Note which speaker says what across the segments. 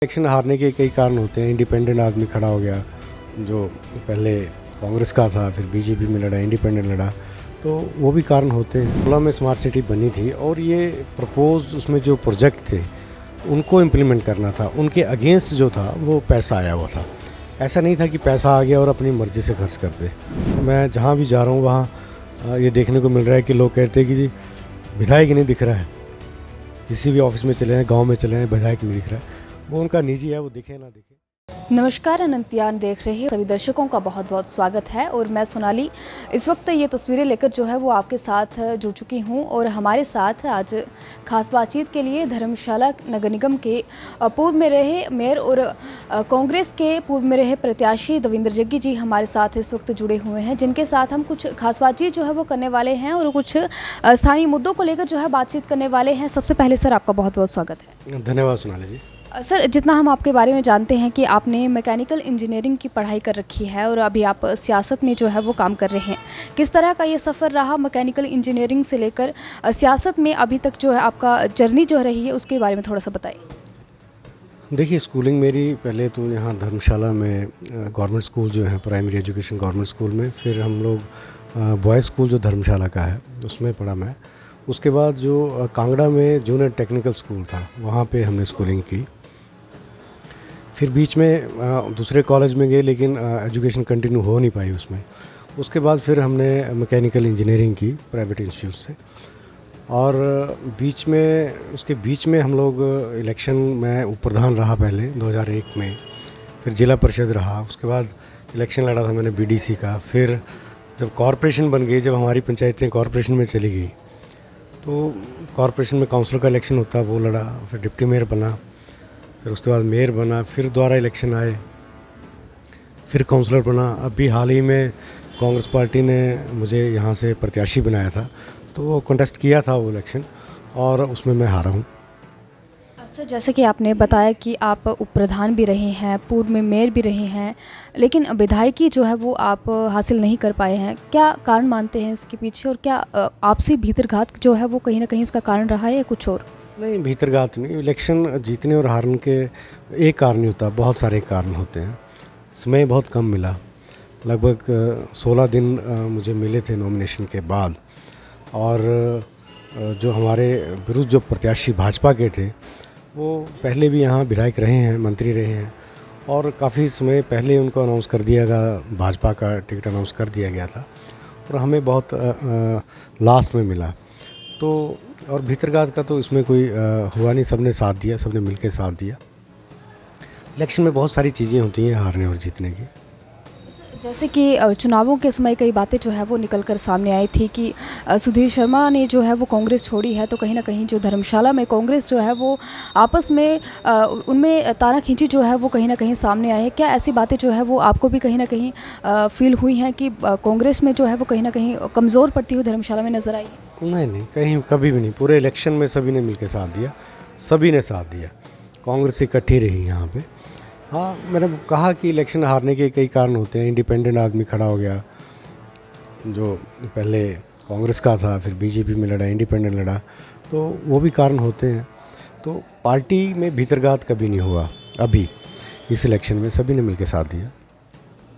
Speaker 1: Election हारने के कई कारण होते हैं। इंडिपेंडेंट आदमी खड़ा हो गया, जो पहले कांग्रेस का था, फिर बीजेपी में लड़ा, इंडिपेंडेंट लड़ा, तो वो भी कारण होते हैं। 16 में स्मार्ट सिटी बनी थी और ये प्रपोज उसमें जो प्रोजेक्ट थे उनको इम्प्लीमेंट करना था। उनके अगेंस्ट जो था वो पैसा आया हुआ था। ऐसा नहीं था कि पैसा आ गया और अपनी मर्ज़ी से खर्च कर दे। मैं जहाँ भी जा रहा हूँ वहाँ ये देखने को मिल रहा है कि लोग कहते हैं कि जी विधायक नहीं दिख रहा है। किसी भी ऑफिस में चले हैं, गाँव में चले हैं, विधायक नहीं दिख रहा है। वो उनका निजी है, वो दिखे ना दिखे।
Speaker 2: नमस्कार, अनंतयान देख रहे सभी दर्शकों का बहुत बहुत स्वागत है। और मैं सोनाली इस वक्त ये तस्वीरें लेकर जो है वो आपके साथ जुड़ चुकी हूँ। और हमारे साथ आज खास बातचीत के लिए धर्मशाला नगर निगम के पूर्व में रहे मेयर और कांग्रेस के पूर्व में रहे प्रत्याशी देवेंद्र जग्गी जी हमारे साथ इस वक्त जुड़े हुए हैं, जिनके साथ हम कुछ खास बातचीत जो है वो करने वाले हैं और कुछ स्थानीय मुद्दों को लेकर जो है बातचीत करने वाले हैं। सबसे पहले सर आपका बहुत बहुत स्वागत है।
Speaker 1: धन्यवाद सोनाली जी।
Speaker 2: सर, जितना हम आपके बारे में जानते हैं कि आपने मैकेनिकल इंजीनियरिंग की पढ़ाई कर रखी है और अभी आप सियासत में जो है वो काम कर रहे हैं। किस तरह का ये सफ़र रहा मैकेनिकल इंजीनियरिंग से लेकर सियासत में अभी तक जो है आपका जर्नी जो रही है, उसके बारे में थोड़ा सा बताइए।
Speaker 1: देखिए, स्कूलिंग मेरी पहले तो यहाँ धर्मशाला में गवर्नमेंट स्कूल जो है, प्राइमरी एजुकेशन गवर्नमेंट स्कूल में, फिर हम लोग बॉयज़ स्कूल जो धर्मशाला का है उसमें पढ़ा मैं। उसके बाद जो कांगड़ा में जूनियर टेक्निकल स्कूल था वहाँ पे हमने स्कूलिंग की। फिर बीच में दूसरे कॉलेज में गए, लेकिन एजुकेशन कंटिन्यू हो नहीं पाई उसमें। उसके बाद फिर हमने मैकेनिकल इंजीनियरिंग की प्राइवेट इंस्टीट्यूट से। और उसके बीच में हम लोग इलेक्शन में उप प्रधान रहा पहले 2001 में, फिर जिला परिषद रहा। उसके बाद इलेक्शन लड़ा था मैंने बीडीसी का। फिर जब कॉरपोरेशन बन गई, जब हमारी पंचायतें कॉरपोरेशन में चली गई, तो कॉरपोरेशन में काउंसिलर का इलेक्शन होता, वो लड़ा। फिर डिप्टी मेयर बना, फिर उसके बाद मेयर बना, फिर दोबारा इलेक्शन आए, फिर काउंसलर बना। अभी हाल ही में कांग्रेस पार्टी ने मुझे यहाँ से प्रत्याशी बनाया था, तो वो कंटेस्ट किया था वो इलेक्शन, और उसमें मैं हारा हूँ।
Speaker 2: सर, जैसे कि आपने बताया कि आप उप प्रधान भी रहे हैं, पूर्व में मेयर भी रहे हैं, लेकिन विधायकी जो है वो आप हासिल नहीं कर पाए हैं। क्या कारण मानते हैं इसके पीछे, और क्या आपसी भीतरघात जो है वो कहीं ना कहीं इसका कारण रहा है या कुछ और?
Speaker 1: नहीं, भीतरघात नहीं। इलेक्शन जीतने और हारने के एक कारण नहीं होता, बहुत सारे कारण होते हैं। समय बहुत कम मिला, लगभग 16 दिन मुझे मिले थे नॉमिनेशन के बाद। और जो हमारे विरुद्ध जो प्रत्याशी भाजपा के थे, वो पहले भी यहाँ विधायक रहे हैं, मंत्री रहे हैं, और काफ़ी समय पहले उनको अनाउंस कर दिया गया, भाजपा का टिकट अनाउंस कर दिया गया था, और हमें बहुत लास्ट में मिला। तो और भीतरघात का तो इसमें कोई हुआ नहीं, सबने साथ दिया, सबने मिलकर साथ दिया। इलेक्शन में बहुत सारी चीज़ें होती हैं हारने और जीतने की।
Speaker 2: जैसे कि चुनावों के समय कई बातें जो है वो निकल कर सामने आई थी कि सुधीर शर्मा ने जो है वो कांग्रेस छोड़ी है, तो कहीं ना कहीं जो धर्मशाला में कांग्रेस जो है वो आपस में उनमें ताना खींची जो है वो कहीं ना कहीं सामने आई है। क्या ऐसी बातें जो है वो आपको भी कहीं ना कहीं फील हुई हैं कि कांग्रेस में जो है वो कहीं ना कहीं कमज़ोर पड़ती हुई धर्मशाला में नज़र आई है?
Speaker 1: नहीं, कहीं कभी भी नहीं। पूरे इलेक्शन में सभी ने मिलकर साथ दिया, सभी ने साथ दिया। कांग्रेस इकट्ठी रही यहाँ पे। हाँ, मैंने कहा कि इलेक्शन हारने के कई कारण होते हैं। इंडिपेंडेंट आदमी खड़ा हो गया, जो पहले कांग्रेस का था, फिर बीजेपी में लड़ा, इंडिपेंडेंट लड़ा, तो वो भी कारण होते हैं। तो पार्टी में भीतरघात कभी नहीं हुआ। अभी इस इलेक्शन में सभी ने मिलकर साथ दिया।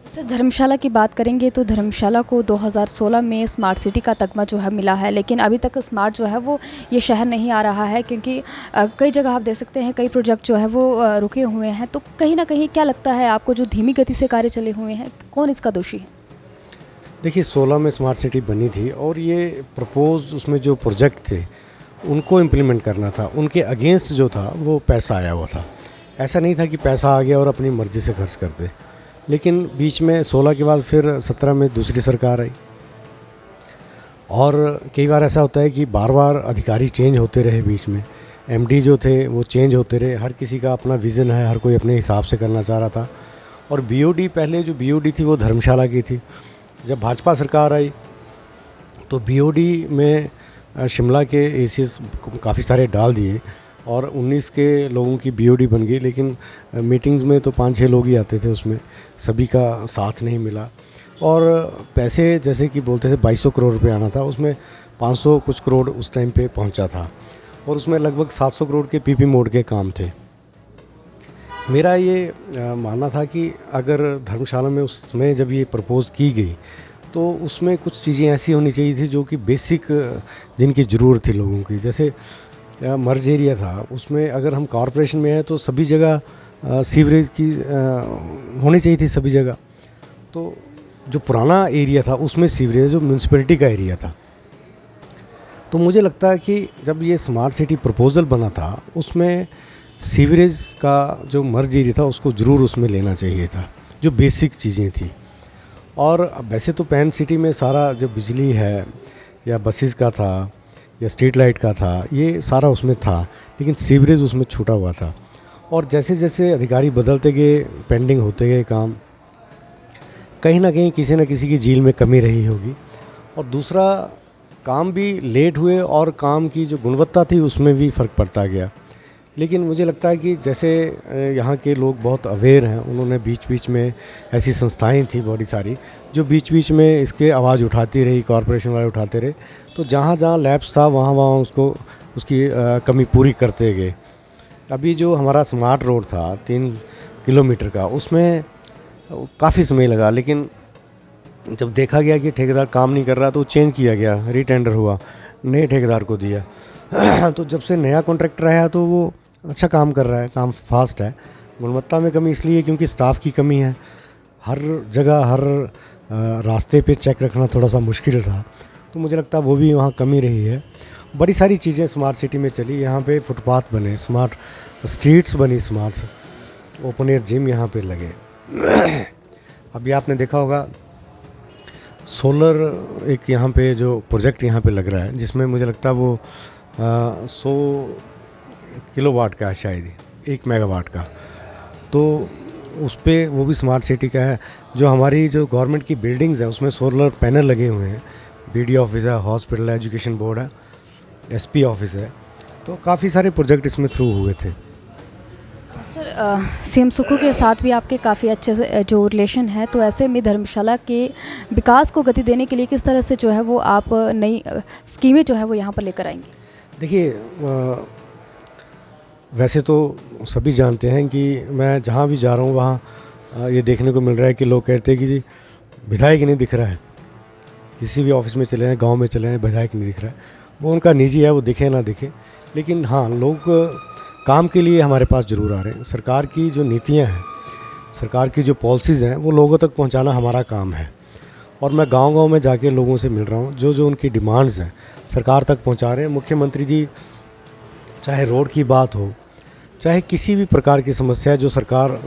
Speaker 2: सर, धर्मशाला की बात करेंगे तो धर्मशाला को 2016 में स्मार्ट सिटी का तगमा जो है मिला है, लेकिन अभी तक स्मार्ट जो है वो ये शहर नहीं आ रहा है, क्योंकि कई जगह आप देख सकते हैं कई प्रोजेक्ट जो है वो रुके हुए हैं। तो कहीं ना कहीं क्या लगता है आपको, जो धीमी गति से कार्य चले हुए हैं, कौन इसका दोषी है?
Speaker 1: देखिए, 16 में स्मार्ट सिटी बनी थी और ये प्रपोज उसमें जो प्रोजेक्ट थे उनको इम्प्लीमेंट करना था। उनके अगेंस्ट जो था वो पैसा आया हुआ था। ऐसा नहीं था कि पैसा आ गया और अपनी मर्ज़ी से खर्च कर दे। लेकिन बीच में 16 के बाद फिर 17 में दूसरी सरकार आई, और कई बार ऐसा होता है कि बार बार अधिकारी चेंज होते रहे। बीच में एमडी जो थे वो चेंज होते रहे। हर किसी का अपना विज़न है, हर कोई अपने हिसाब से करना चाह रहा था। और बीओडी, पहले जो बीओडी थी वो धर्मशाला की थी। जब भाजपा सरकार आई तो बीओडी में शिमला के एसीएस काफ़ी सारे डाल दिए और 19 के लोगों की बीओडी बन गई। लेकिन मीटिंग्स में तो 5-6 लोग ही आते थे, उसमें सभी का साथ नहीं मिला। और पैसे जैसे कि बोलते थे 2200 करोड़ रुपए आना था, उसमें 500 कुछ करोड़ उस टाइम पे पहुंचा था, और उसमें लगभग 700 करोड़ के पीपी मोड के काम थे। मेरा ये मानना था कि अगर धर्मशाला में उस समय जब ये प्रपोज़ की गई, तो उसमें कुछ चीज़ें ऐसी होनी चाहिए थी जो कि बेसिक जिनकी ज़रूरत थी लोगों की। जैसे मर्ज एरिया था, उसमें अगर हम कॉरपोरेशन में हैं तो सभी जगह सीवरेज की होनी चाहिए थी सभी जगह। तो जो पुराना एरिया था उसमें सीवरेज जो म्यूनसिपैलिटी का एरिया था। तो मुझे लगता है कि जब ये स्मार्ट सिटी प्रपोज़ल बना था उसमें सीवरेज का जो मर्ज एरिया था उसको ज़रूर उसमें लेना चाहिए था, जो बेसिक चीज़ें थी। और वैसे तो पैन सिटी में सारा जो बिजली है या बसेस का था या स्ट्रीट लाइट का था, ये सारा उसमें था, लेकिन सीवरेज उसमें छूटा हुआ था। और जैसे जैसे अधिकारी बदलते गए, पेंडिंग होते गए काम, कहीं ना कहीं किसी न किसी की झील में कमी रही होगी। और दूसरा, काम भी लेट हुए और काम की जो गुणवत्ता थी उसमें भी फ़र्क पड़ता गया। लेकिन मुझे लगता है कि जैसे यहाँ के लोग बहुत अवेयर हैं, उन्होंने बीच बीच में ऐसी संस्थाएं थी बड़ी सारी जो बीच बीच में इसके आवाज़ उठाती रही, कॉरपोरेशन वाले उठाते रहे। तो जहाँ जहाँ लैब्स था वहाँ वहाँ उसकी कमी पूरी करते गए। अभी जो हमारा स्मार्ट रोड था 3 किलोमीटर का, उसमें काफ़ी समय लगा, लेकिन जब देखा गया कि ठेकेदार काम नहीं कर रहा तो चेंज किया गया, रीटेंडर हुआ, नए ठेकेदार को दिया। तो जब से नया कॉन्ट्रैक्टर आया तो वो अच्छा काम कर रहा है, काम फास्ट है। गुणवत्ता में कमी इसलिए क्योंकि स्टाफ की कमी है। हर जगह हर रास्ते पे चेक रखना थोड़ा सा मुश्किल था, तो मुझे लगता है वो भी वहाँ कमी रही है। बड़ी सारी चीज़ें स्मार्ट सिटी में चली। यहाँ पे फुटपाथ बने, स्मार्ट स्ट्रीट्स बनी, स्मार्ट ओपन एयर जिम यहाँ पे लगे। अभी आपने देखा होगा सोलर एक यहाँ पे जो प्रोजेक्ट यहाँ पे लग रहा है, जिसमें मुझे लगता है वो 100 किलोवाट का है, शायद 1 मेगावाट का। तो उस पे वो भी स्मार्ट सिटी का है। जो हमारी जो गवर्नमेंट की बिल्डिंग्स हैं उसमें सोलर पैनल लगे हुए हैं। बीडी ऑफिस है, हॉस्पिटल है, एजुकेशन बोर्ड है, एसपी ऑफिस है। तो काफ़ी सारे प्रोजेक्ट इसमें थ्रू हुए थे।
Speaker 2: सर, सीएम सुक्खू के साथ भी आपके काफ़ी अच्छे से जो रिलेशन है, तो ऐसे में धर्मशाला के विकास को गति देने के लिए किस तरह से जो है वो आप नई स्कीमें जो है वो यहाँ पर लेकर आएंगे?
Speaker 1: देखिए, वैसे तो सभी जानते हैं कि मैं जहाँ भी जा रहा हूँ वहाँ ये देखने को मिल रहा है कि लोग कहते हैं कि जी विधायक नहीं दिख रहा है। किसी भी ऑफिस में चले जाएँ, गांव में चले जाएँ, विधायक नहीं दिख रहा है। वो उनका निजी है, वो दिखे ना दिखे, लेकिन हाँ, लोग काम के लिए हमारे पास ज़रूर आ रहे हैं। सरकार की जो नीतियाँ हैं, सरकार की जो पॉलिसीज़ हैं, वो लोगों तक पहुँचाना हमारा काम है। और मैं गांव-गांव में जाके लोगों से मिल रहा हूँ, जो जो उनकी डिमांड्स हैं सरकार तक पहुँचा रहे हैं। मुख्यमंत्री जी, चाहे रोड की बात हो, चाहे किसी भी प्रकार की समस्या जो सरकार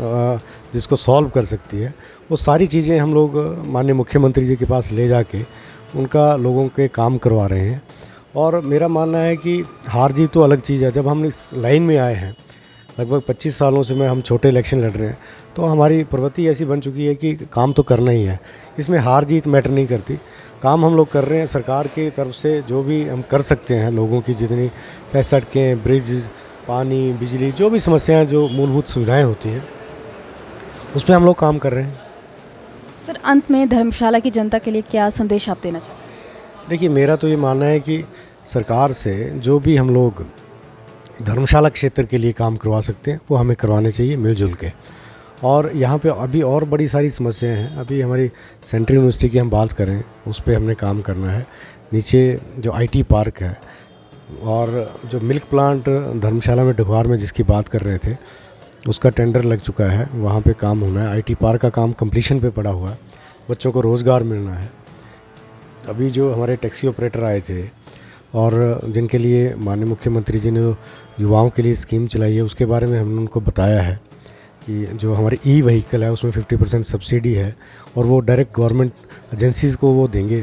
Speaker 1: जिसको सॉल्व कर सकती है, वो सारी चीज़ें हम लोग माननीय मुख्यमंत्री जी के पास ले जाके उनका लोगों के काम करवा रहे हैं। और मेरा मानना है कि हार जीत तो अलग चीज़ है। जब हम इस लाइन में आए हैं, लगभग 25 सालों से हम छोटे इलेक्शन लड़ रहे हैं, तो हमारी प्रवृत्ति ऐसी बन चुकी है कि काम तो करना ही है। इसमें हार जीत मैटर नहीं करती। काम हम लोग कर रहे हैं। सरकार की तरफ से जो भी हम कर सकते हैं, लोगों की जितनी, चाहे सड़कें, ब्रिज, पानी, बिजली, जो भी समस्याएं, जो मूलभूत सुविधाएं होती हैं, उस पर हम लोग काम कर रहे हैं।
Speaker 2: सर, अंत में धर्मशाला की जनता के लिए क्या संदेश आप देना चाहेंगे?
Speaker 1: देखिए, मेरा तो ये मानना है कि सरकार से जो भी हम लोग धर्मशाला क्षेत्र के लिए काम करवा सकते हैं वो हमें करवाने चाहिए मिलजुल के। और यहाँ पे अभी और बड़ी सारी समस्याएं हैं। अभी हमारी सेंट्रल यूनिवर्सिटी की हम बात करें, उस पर हमने काम करना है। नीचे जो आईटी पार्क है और जो मिल्क प्लांट धर्मशाला में ढगवार में जिसकी बात कर रहे थे, उसका टेंडर लग चुका है, वहाँ पे काम होना है। आईटी पार्क का काम कंप्लीशन पे पड़ा हुआ है, बच्चों को रोज़गार मिलना है। अभी जो हमारे टैक्सी ऑपरेटर आए थे और जिनके लिए माननीय मुख्यमंत्री जी ने युवाओं के लिए स्कीम चलाई है, उसके बारे में हमने उनको बताया है कि जो हमारे ई व्हीकल है उसमें 50% सब्सिडी है और वो डायरेक्ट गवर्नमेंट एजेंसीज़ को वो देंगे।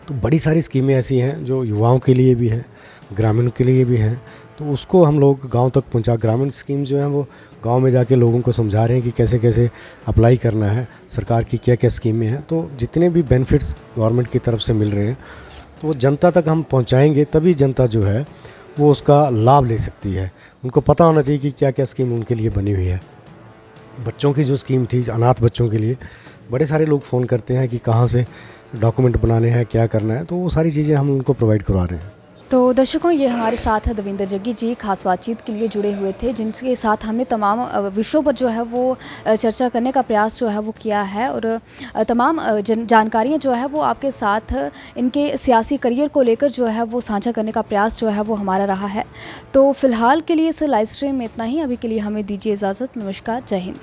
Speaker 1: तो बड़ी सारी स्कीमें ऐसी हैं जो युवाओं के लिए भी हैं, ग्रामीण के लिए भी हैं। तो उसको हम लोग गांव तक पहुंचा, ग्रामीण स्कीम जो है वो गांव में जाके लोगों को समझा रहे हैं कि कैसे कैसे अप्लाई करना है, सरकार की क्या क्या स्कीमें हैं। तो जितने भी बेनिफिट्स गवर्नमेंट की तरफ से मिल रहे हैं तो वो जनता तक हम पहुंचाएंगे, तभी जनता जो है वो उसका लाभ ले सकती है। उनको पता होना चाहिए कि क्या क्या स्कीम उनके लिए बनी हुई है। बच्चों की जो स्कीम थी, अनाथ बच्चों के लिए, बड़े सारे लोग फ़ोन करते हैं कि कहाँ से डॉक्यूमेंट बनाने हैं, क्या करना है, तो वो सारी चीज़ें हम उनको प्रोवाइड करवा रहे हैं।
Speaker 2: तो दर्शकों, ये हमारे साथ दविंदर जग्गी जी खास बातचीत के लिए जुड़े हुए थे, जिनके साथ हमने तमाम विषयों पर जो है वो चर्चा करने का प्रयास जो है वो किया है और तमाम जानकारियाँ जो है वो आपके साथ इनके सियासी करियर को लेकर जो है वो साझा करने का प्रयास जो है वो हमारा रहा है। तो फ़िलहाल के लिए इस लाइव स्ट्रीम में इतना ही। अभी के लिए हमें दीजिए इजाज़त। नमस्कार, जय हिंद।